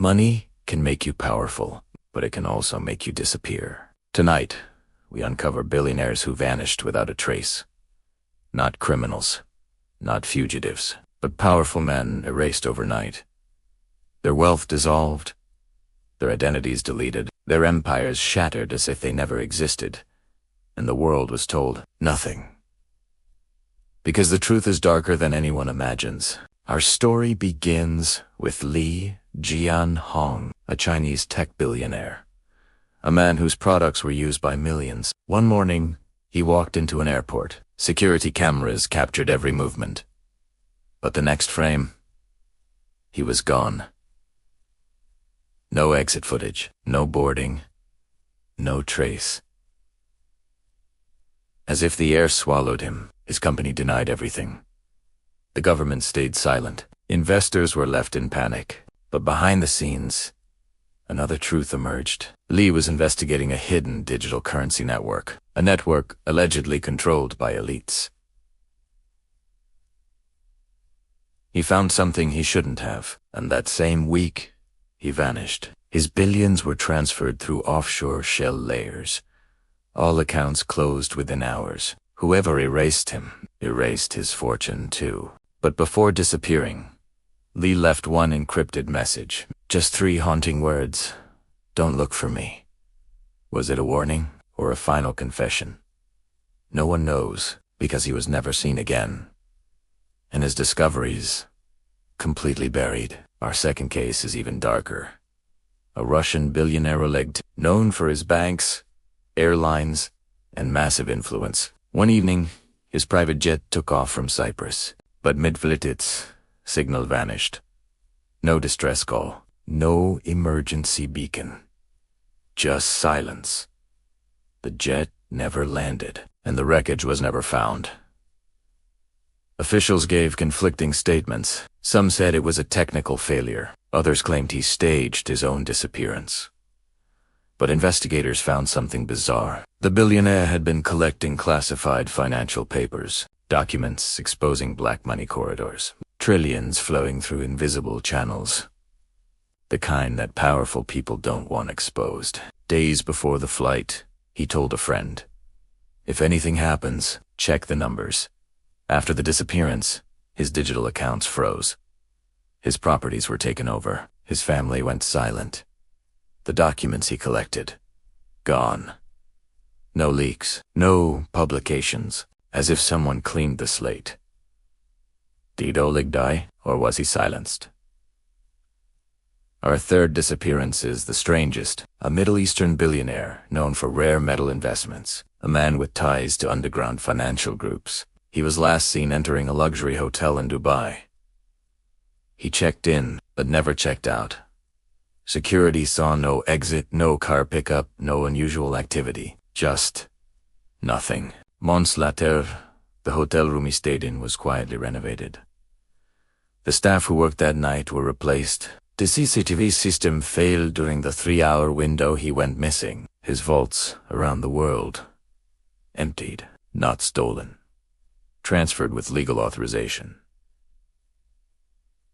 Money can make you powerful, but it can also make you disappear. Tonight, we uncover billionaires who vanished without a trace. Not criminals, not fugitives, but powerful men erased overnight. Their wealth dissolved, their identities deleted, their empires shattered as if they never existed, and the world was told nothing. Because the truth is darker than anyone imagines. Our story begins with Li Jianhong, a Chinese tech billionaire, a man whose products were used by millions. One morning, he walked into an airport. Security cameras captured every movement. But the next frame, he was gone. No exit footage, no boarding, no trace. As if the air swallowed him, his company denied everything. The government stayed silent. Investors were left in panic. But behind the scenes, another truth emerged. Li was investigating a hidden digital currency network, a network allegedly controlled by elites. He found something he shouldn't have, and that same week, he vanished. His billions were transferred through offshore shell layers. All accounts closed within hours. Whoever erased him, erased his fortune too. But before disappearing, Li left one encrypted message. Just 3 haunting words. Don't look for me. Was it a warning or a final confession? No one knows, because he was never seen again. And his discoveries, completely buried. Our second case is even darker. A Russian billionaire Oleg, known for his banks, airlines, and massive influence. One evening, his private jet took off from Cyprus, but mid-flight its signal vanished. No distress call, no emergency beacon. Just silence. The jet never landed, and the wreckage was never found. Officials gave conflicting statements. Some said it was a technical failure. Others claimed he staged his own disappearance. But investigators found something bizarre. The billionaire had been collecting classified financial papers, documents exposing black money corridors, trillions flowing through invisible channels. The kind that powerful people don't want exposed. Days before the flight, he told a friend, "If anything happens, check the numbers." After the disappearance, his digital accounts froze. His properties were taken over. His family went silent. The documents he collected, gone. No leaks, no publications, as if someone cleaned the slate. Did Oleg die, or was he silenced? Our third disappearance is the strangest. A Middle Eastern billionaire known for rare metal investments, a man with ties to underground financial groups. He was last seen entering a luxury hotel in Dubai. He checked in, but never checked out. Security saw no exit, no car pickup, no unusual activity. Just nothing. Months later, the hotel room he stayed in was quietly renovated. The staff who worked that night were replaced. The CCTV system failed during the 3-hour window he went missing. His vaults around the world, emptied, not stolen. Transferred with legal authorization.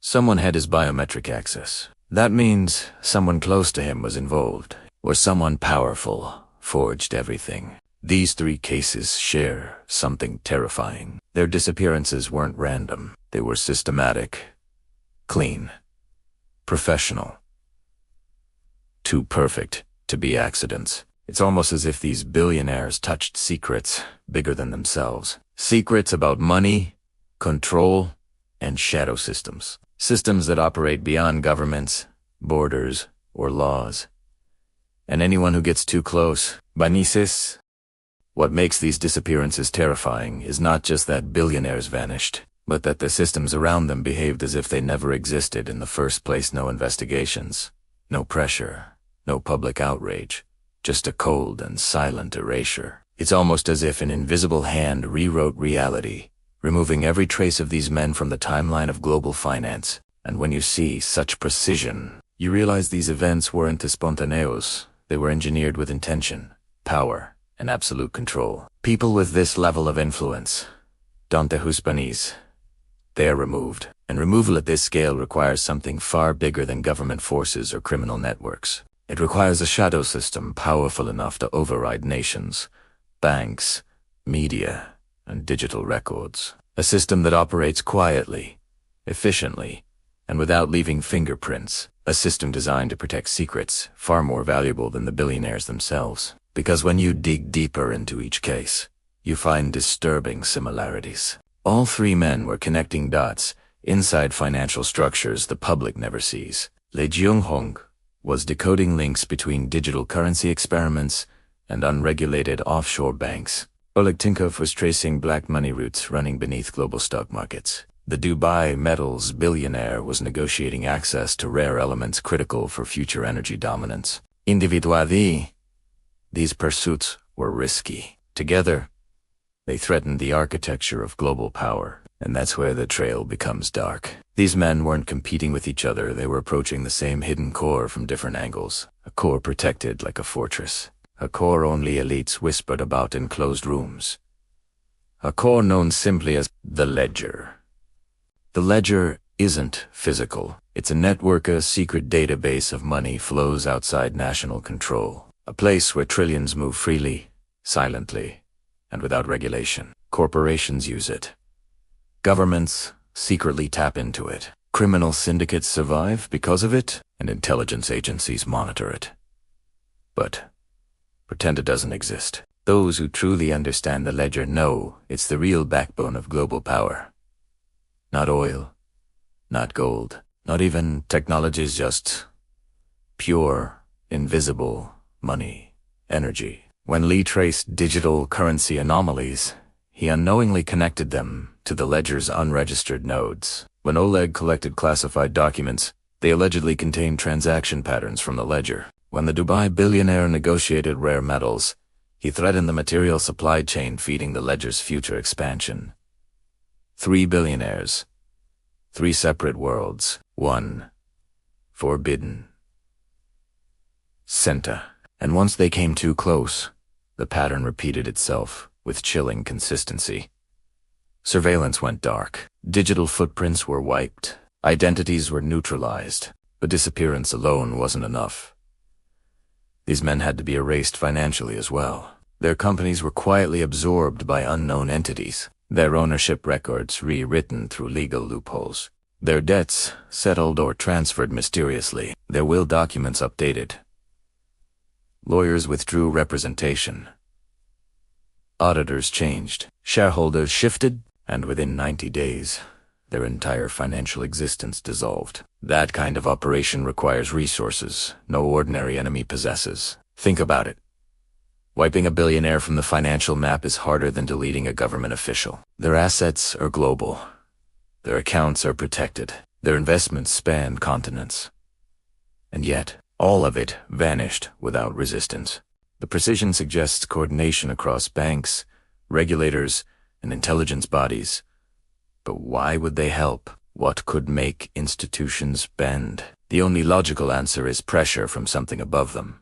Someone had his biometric access. That means someone close to him was involved, or someone powerful forged everything. These 3 cases share something terrifying. Their disappearances weren't random. They were systematic, clean, professional. Too perfect to be accidents. It's almost as if these billionaires touched secrets bigger than themselves. Secrets about money, control, and shadow systems. Systems that operate beyond governments, borders, or laws. And anyone who gets too close, banisses. What makes these disappearances terrifying is not just that billionaires vanished, but that the systems around them behaved as if they never existed in the first place. No investigations, no pressure, no public outrage. Just a cold and silent erasure. It's almost as if an invisible hand rewrote reality, removing every trace of these men from the timeline of global finance. And when you see such precision, you realize these events weren't spontaneous. They were engineered with intention, power, and absolute control. People with this level of influence, don't te huspanis, they are removed. And removal at this scale requires something far bigger than government forces or criminal networks. It requires a shadow system powerful enough to override nations, banks, media, and digital records. A system that operates quietly, efficiently, and without leaving fingerprints. A system designed to protect secrets far more valuable than the billionaires themselves. Because when you dig deeper into each case, you find disturbing similarities. All three men were connecting dots inside financial structures the public never sees. Lee Jung-hong was decoding links between digital currency experiments and unregulated offshore banks. Oleg Tinkov was tracing black money routes running beneath global stock markets. The Dubai metals billionaire was negotiating access to rare elements critical for future energy dominance. Individually, these pursuits were risky. Together, they threatened the architecture of global power. And that's where the trail becomes dark. These men weren't competing with each other, they were approaching the same hidden core from different angles. A core protected like a fortress. A core only elites whispered about in closed rooms. A core known simply as the ledger. The ledger isn't physical. It's a network, a secret database of money flows outside national control. A place where trillions move freely, silently, and without regulation. Corporations use it. Governments secretly tap into it. Criminal syndicates survive because of it, and intelligence agencies monitor it. But pretend it doesn't exist. Those who truly understand the ledger know it's the real backbone of global power. Not oil, not gold, not even technologies, just pure, invisible money, energy. When Lee traced digital currency anomalies, he unknowingly connected them to the ledger's unregistered nodes. When Oleg collected classified documents, they allegedly contained transaction patterns from the ledger. When the Dubai billionaire negotiated rare metals, he threatened the material supply chain feeding the ledger's future expansion. 3 billionaires, 3 separate worlds, one forbidden center. And once they came too close, the pattern repeated itself with chilling consistency. Surveillance went dark. Digital footprints were wiped. Identities were neutralized. But disappearance alone wasn't enough. These men had to be erased financially as well. Their companies were quietly absorbed by unknown entities. Their ownership records rewritten through legal loopholes. Their debts settled or transferred mysteriously. Their will documents updated. Lawyers withdrew representation. Auditors changed. Shareholders shifted. And within 90 days, their entire financial existence dissolved. That kind of operation requires resources no ordinary enemy possesses. Think about it. Wiping a billionaire from the financial map is harder than deleting a government official. Their assets are global. Their accounts are protected. Their investments span continents. And yet, all of it vanished without resistance. The precision suggests coordination across banks, regulators, and intelligence bodies. But why would they help? What could make institutions bend? The only logical answer is pressure from something above them.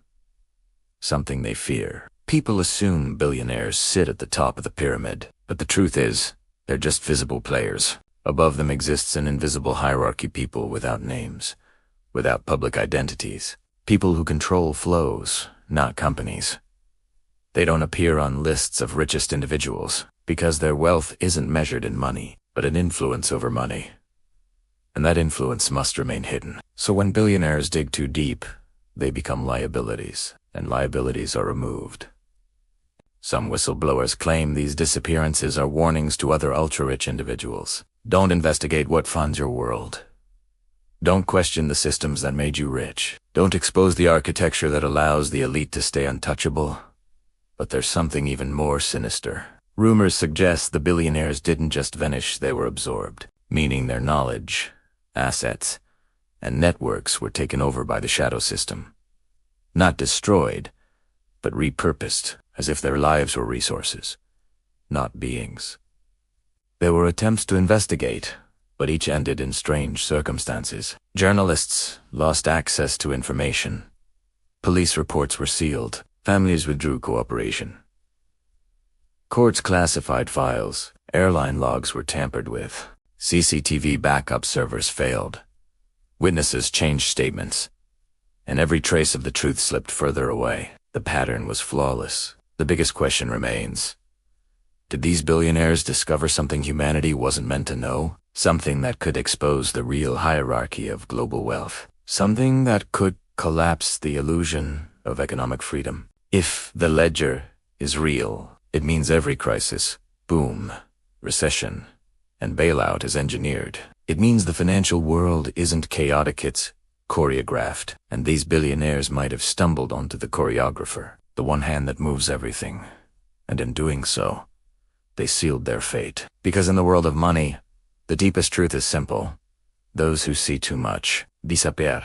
Something they fear. People assume billionaires sit at the top of the pyramid, but the truth is, they're just visible players. Above them exists an invisible hierarchy, people without names, without public identities. People who control flows, not companies. They don't appear on lists of richest individuals, because their wealth isn't measured in money, but in influence over money. And that influence must remain hidden. So when billionaires dig too deep, they become liabilities, and liabilities are removed. Some whistleblowers claim these disappearances are warnings to other ultra-rich individuals. Don't investigate what funds your world. Don't question the systems that made you rich. Don't expose the architecture that allows the elite to stay untouchable. But there's something even more sinister. Rumors suggest the billionaires didn't just vanish, they were absorbed, meaning their knowledge, assets, and networks were taken over by the shadow system. Not destroyed, but repurposed, as if their lives were resources, not beings. There were attempts to investigate, but each ended in strange circumstances. Journalists lost access to information. Police reports were sealed. Families withdrew cooperation. Courts classified files. Airline logs were tampered with. CCTV backup servers failed. Witnesses changed statements, and every trace of the truth slipped further away. The pattern was flawless. The biggest question remains: did these billionaires discover something humanity wasn't meant to know? Something that could expose the real hierarchy of global wealth. Something that could collapse the illusion of economic freedom. If the ledger is real, it means every crisis, boom, recession, and bailout is engineered. It means the financial world isn't chaotic, it's choreographed, and these billionaires might have stumbled onto the choreographer, the one hand that moves everything. And in doing so, they sealed their fate. Because in the world of money, the deepest truth is simple: those who see too much disappear.